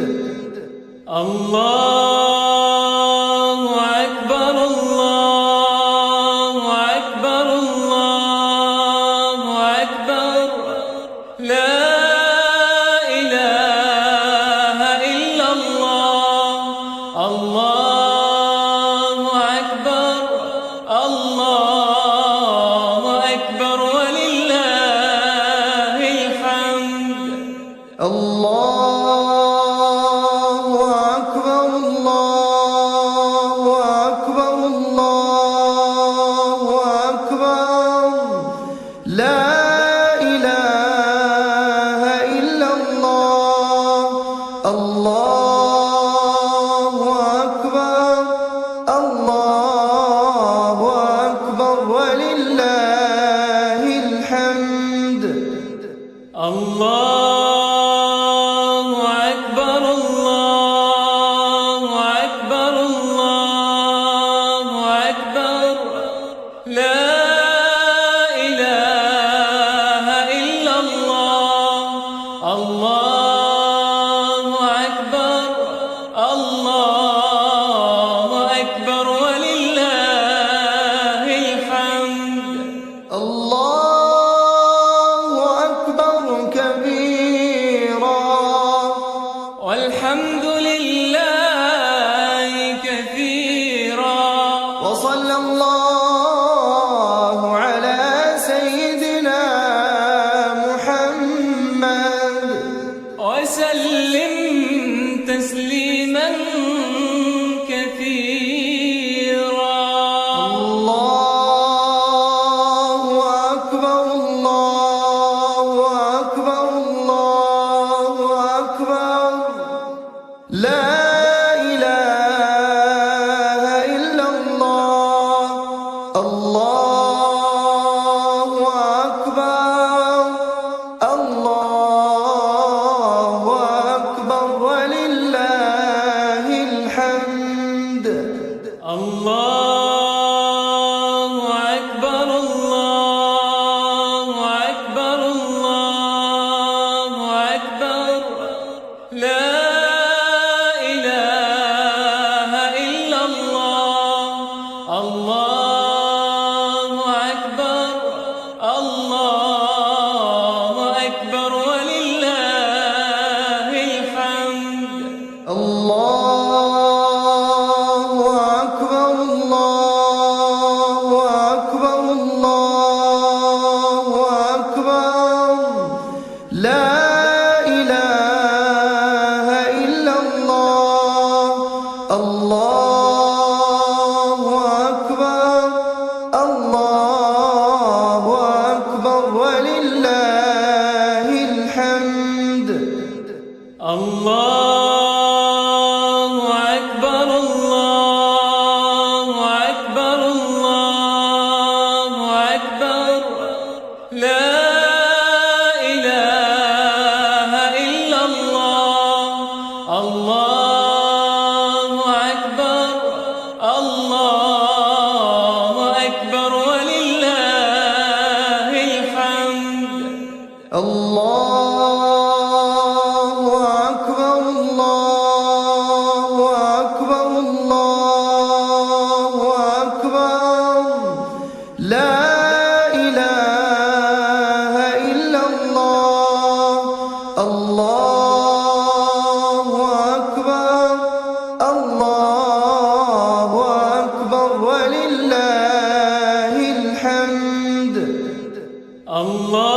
الله أكبر الله أكبر الله أكبر لا إله إلا الله الله أكبر الله أكبر ولله الحمد الله أكبر الله أكبر الله أكبر لا إله إلا الله الله أكبر الله أكبر ولله الحمد الله أكبر الله أكبر الله أكبر لا إله الله أكبر الله أكبر الله أكبر لا إله إلا الله الله أكبر الله أكبر ولله الحمد الله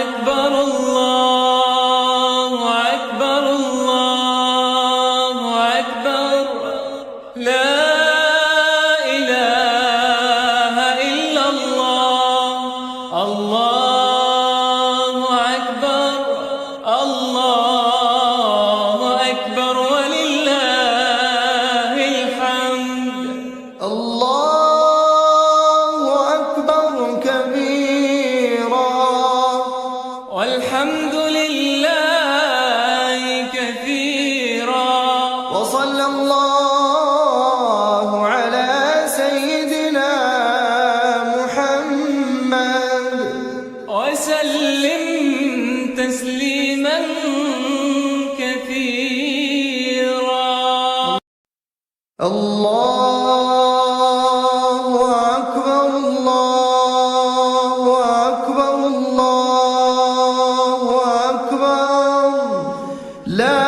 أكبر الله أكبر الله أكبر لا إله إلا الله الله أكبر الله أكبر ولله الحمد الله أكبر كبيرا والحمد لله كثيرا وصلى الله على سيدنا محمد وسلم تسليما كثيرا الله أكبر الله أكبر الله أكبر لا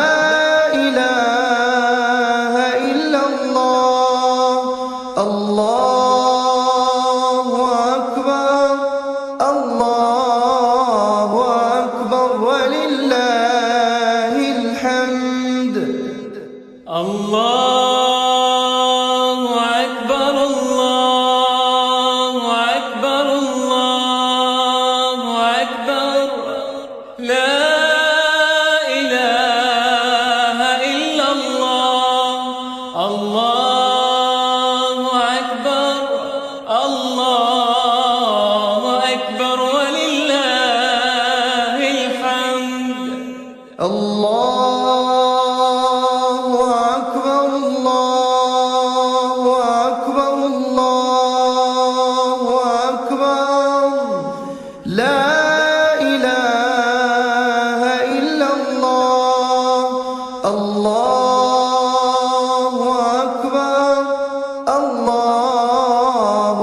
إله إلا الله الله أكبر الله أكبر ولله الحمد الله أكبر الله أكبر الله أكبر لا إله إلا الله الله أكبر الله أكبر ولله الحمد الله أكبر الله أكبر الله أكبر لا إله إلا الله الله أكبر الله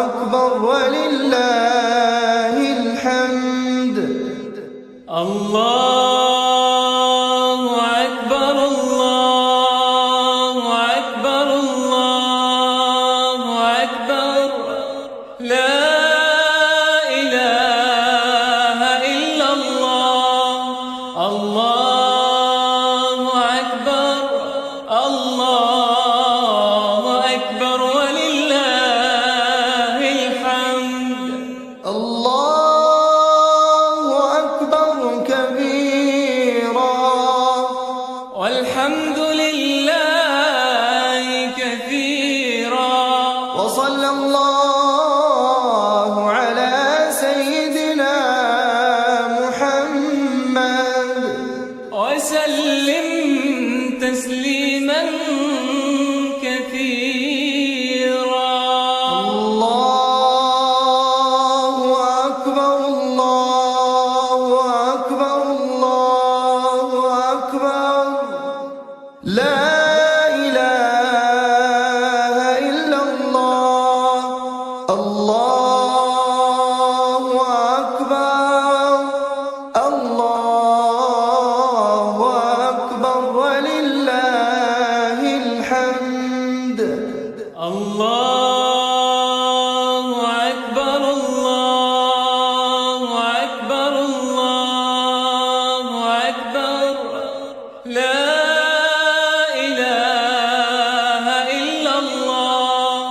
أكبر ولله الحمد الله أكبر الله أكبر الله أكبر لا إله إلا الله الله أكبر الله أكبر ولله الحمد الله أكبر كبيرا والحمد لله كثيرا وصلى الله على سيدنا محمد وسلم تسليما كثيرا الله أكبر الله أكبر الله أكبر لا إله إلا الله الله أكبر الله أكبر ولله الحمد الله أكبر الله أكبر الله أكبر لا إله إلا الله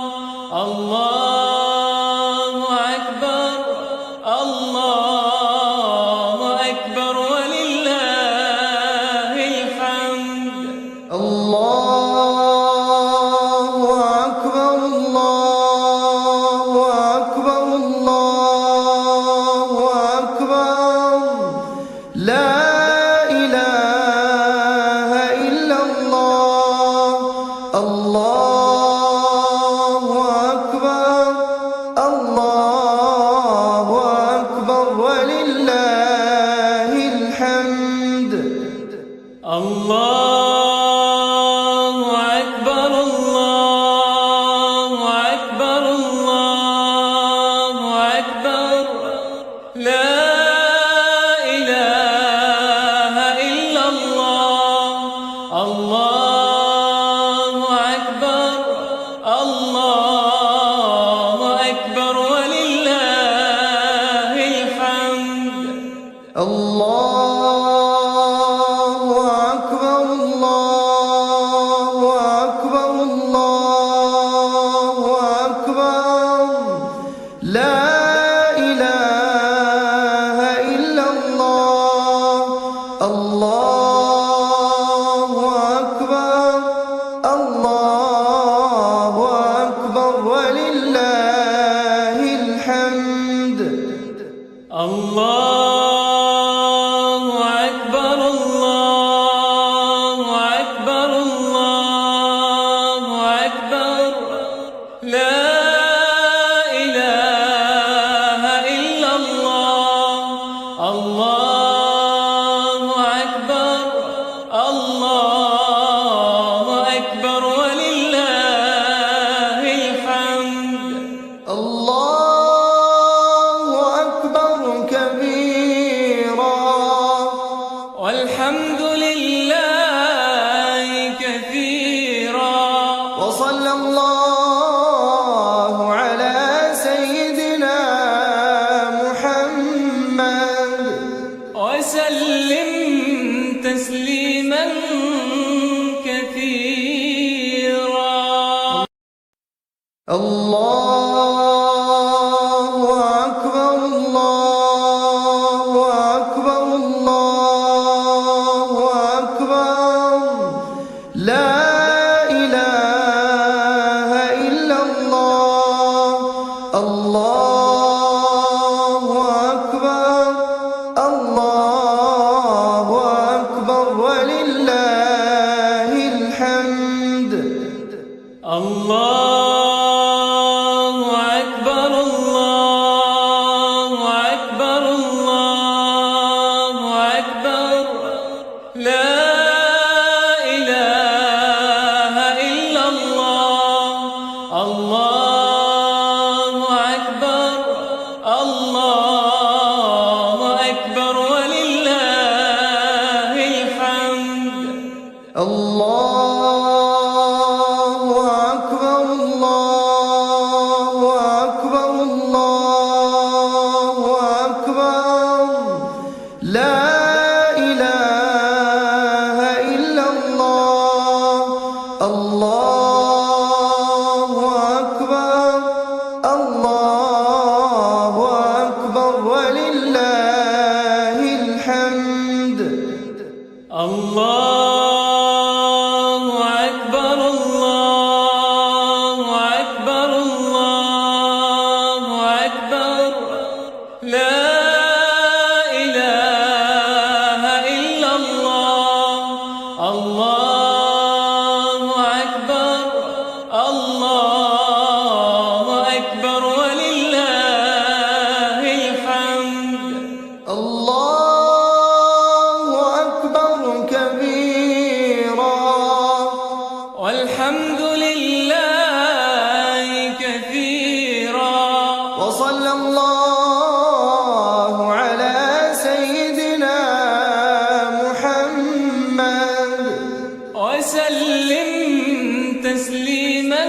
الله لا إله إلا الله. الله أكبر الله أكبر ولله الحمد. الله أكبر الله أكبر الله أكبر لا إله إلا الله. الله أكبر الله أكبر ولله الحمد. الله أكبر كبيرا والحمد لله كثيرا وصلى الله على سيدنا محمد وسلم تسليما كثيرا. الله أكبر الله أكبر الله أكبر لا إله إلا الله. الله أكبر الله أكبر ولله الحمد. الله أكبر الله أكبر الله أكبر لا إله إلا الله. الله أكبر الله أكبر ولله الحمد. الله أكبر الله أكبر الله أكبر لا إله إلا الله. الله أكبر الله أكبر ولله الحمد. الله أكبر الله أكبر الله أكبر لا إله إلا الله. الله أكبر الله أكبر ولله الحمد. الله أكبر كبيرا والحمد لله كثيرا وصلى الله على سيدنا محمد وسلم تسليما